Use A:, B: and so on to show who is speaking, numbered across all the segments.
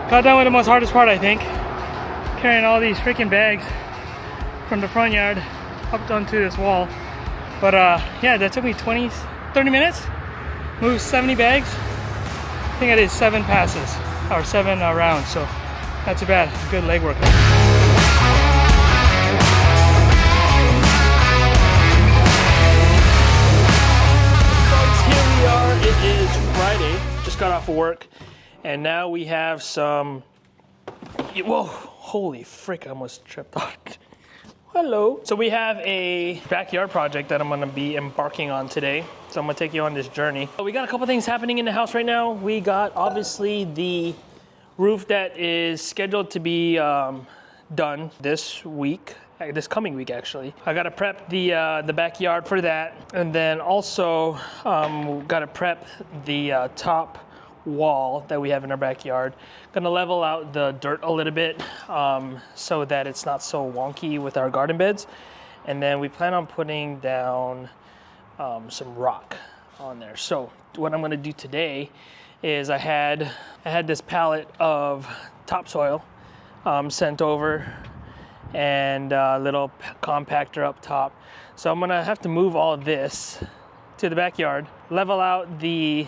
A: Got done with the most hardest part, I think. Carrying all these freaking bags from the front yard up onto this wall. But yeah, that took me 30 minutes. Moved 70 bags. I think I did 7 passes, or 7 rounds, so not too bad. Good leg workout. It is Friday, just got off of work, and now we have some, whoa, holy frick, I almost tripped off. Hello. So we have a backyard project that I'm gonna be embarking on today. So I'm gonna take you on this journey. We got a couple things happening in the house right now. We got obviously the roof that is scheduled to be done this week. This coming week, actually. I gotta prep the backyard for that, and then also gotta prep the top wall that we have in our backyard. Gonna level out the dirt a little bit so that it's not so wonky with our garden beds, and then we plan on putting down some rock on there. So what I'm gonna do today is I had this pallet of topsoil sent over, and a little compactor up top. So I'm gonna have to move all of this to the backyard, level out the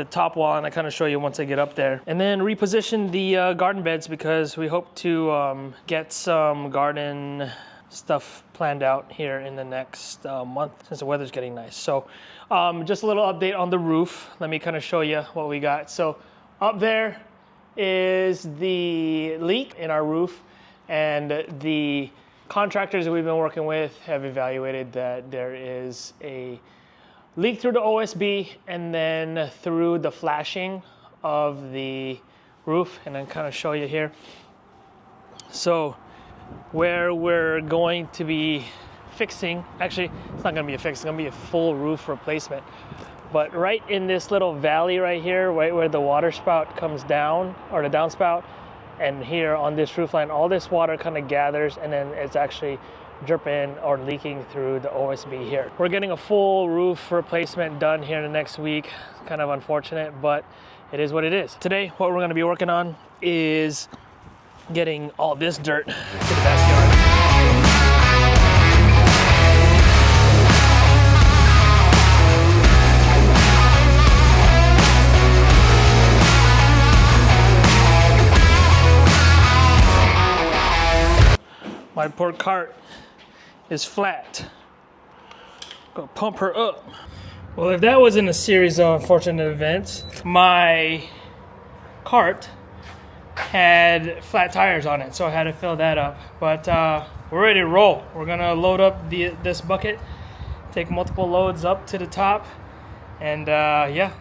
A: top wall, and I kind of show you once I get up there, and then reposition the garden beds, because we hope to get some garden stuff planned out here in the next month, since the weather's getting nice. So just a little update on the roof. Let me kind of show you what we got. So up there is the leak in our roof, and the contractors that we've been working with have evaluated that there is a leak through the OSB and then through the flashing of the roof, and then kind of show you here. So where we're going to be fixing, actually it's not going to be a fix, it's going to be a full roof replacement, but right in this little valley right here, right where the water spout comes down, or the downspout, and here on this roof line, all this water kind of gathers, and then it's actually dripping or leaking through the OSB here. We're getting a full roof replacement done here in the next week. It's kind of unfortunate, but it is what it is. Today, what we're gonna be working on is getting all this dirt to the backyard. My poor cart is flat. Gonna pump her up. Well, if that wasn't a series of unfortunate events, my cart had flat tires on it, so I had to fill that up. But we're ready to roll. We're gonna load up this bucket, take multiple loads up to the top, and yeah.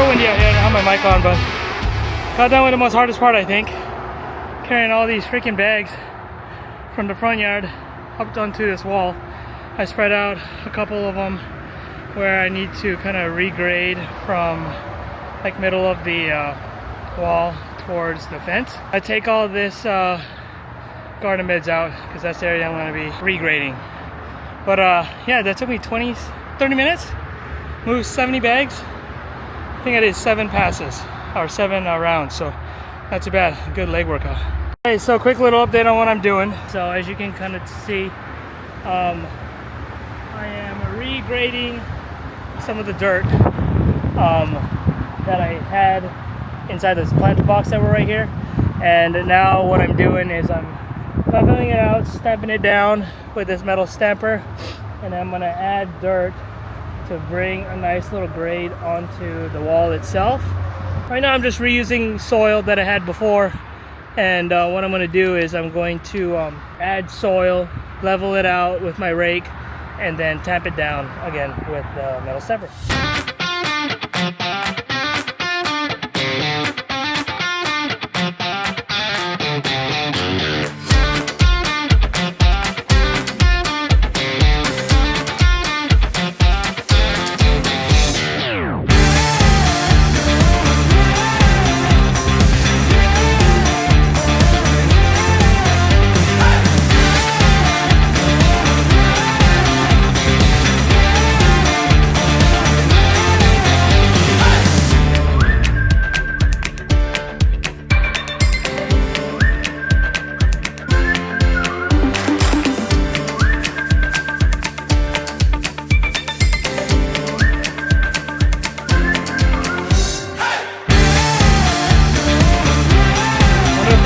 A: Windy out here. I don't have my mic on, but got done with the most hardest part, I think. Carrying all these freaking bags from the front yard up onto this wall. I spread out a couple of them where I need to kind of regrade from like middle of the wall towards the fence. I take all this garden beds out because that's the area I'm going to be regrading. But yeah, that took me 30 minutes. Moved 70 bags. I think I did 7 passes, or 7 rounds, so not too bad. Good leg workout. Okay, so quick little update on what I'm doing. So as you can kind of see, I am regrading some of the dirt that I had inside this planter box that were right here. And now what I'm doing is I'm leveling it out, stamping it down with this metal stamper, and I'm gonna add dirt to bring a nice little grade onto the wall itself. Right now I'm just reusing soil that I had before, and what I'm going to do is I'm going to add soil, level it out with my rake, and then tamp it down again with the metal stamper.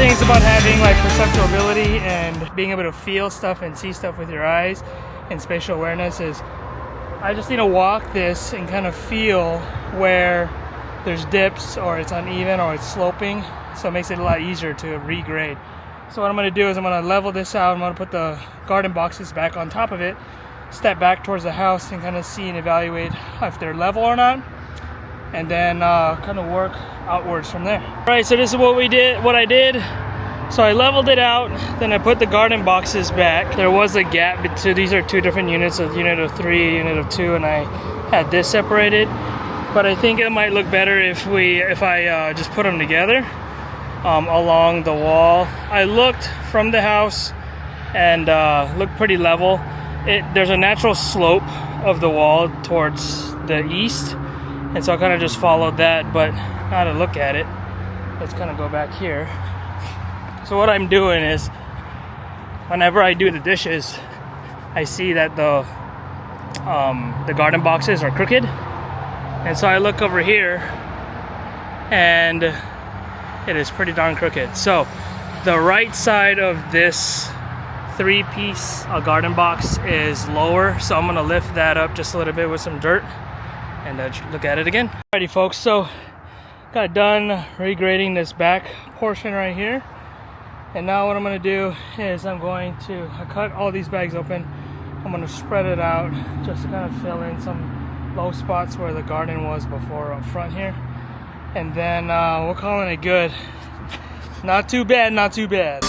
A: things about having like perceptibility and being able to feel stuff and see stuff with your eyes and spatial awareness is I just need to walk this and kind of feel where there's dips or it's uneven or it's sloping, so it makes it a lot easier to regrade. So what I'm going to do is I'm going to level this out. I'm going to put the garden boxes back on top of it, step back towards the house and kind of see and evaluate if they're level or not, and then kind of work outwards from there. All right, so this is what I did. So I leveled it out, then I put the garden boxes back. There was a gap, so these are two different units, a unit of 3, unit of 2, and I had this separated. But I think it might look better if I just put them together along the wall. I looked from the house and looked pretty level. There's a natural slope of the wall towards the east, and so I kind of just followed that. But now to look at it, let's kind of go back here. So what I'm doing is, whenever I do the dishes, I see that the garden boxes are crooked, and so I look over here, and it is pretty darn crooked. So the right side of this 3-piece garden box is lower, so I'm gonna lift that up just a little bit with some dirt and look at it again. Alrighty folks, so got done regrading this back portion right here. And now what I'm going to do is I cut all these bags open. I'm going to spread it out just to kind of fill in some low spots where the garden was before up front here. And then we're calling it good. Not too bad, not too bad.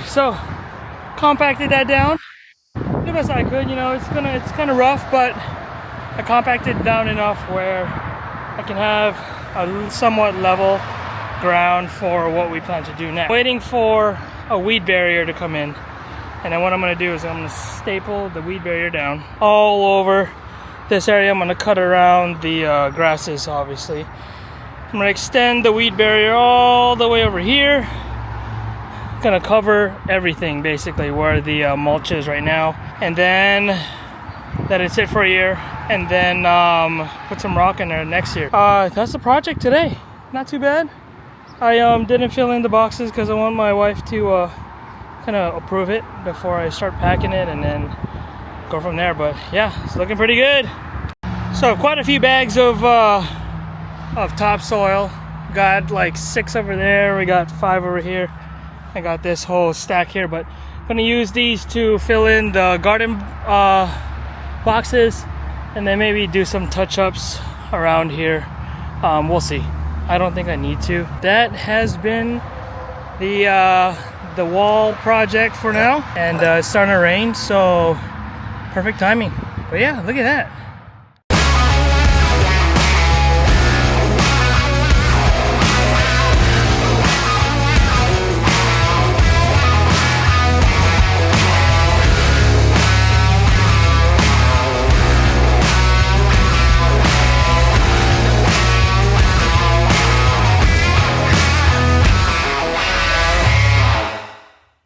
A: So compacted that down the best I could. You know, it's kind of rough, but I compacted down enough where I can have a somewhat level ground for what we plan to do next. Waiting for a weed barrier to come in, and then what I'm going to do is I'm going to staple the weed barrier down all over this area. I'm going to cut around the grasses, obviously. I'm going to extend the weed barrier all the way over here. Gonna cover everything basically where the mulch is right now, and then let it sit for a year, and then put some rock in there next year. That's the project today. Not too bad. I didn't fill in the boxes because I want my wife to kind of approve it before I start packing it, and then go from there. But yeah, it's looking pretty good. So quite a few bags of topsoil. Got like 6 over there. We got 5 over here. I got this whole stack here, but I'm gonna use these to fill in the garden boxes, and then maybe do some touch-ups around here. We'll see. I don't think I need to. That has been the wall project for now, and it's starting to rain, so perfect timing. But yeah, look at that.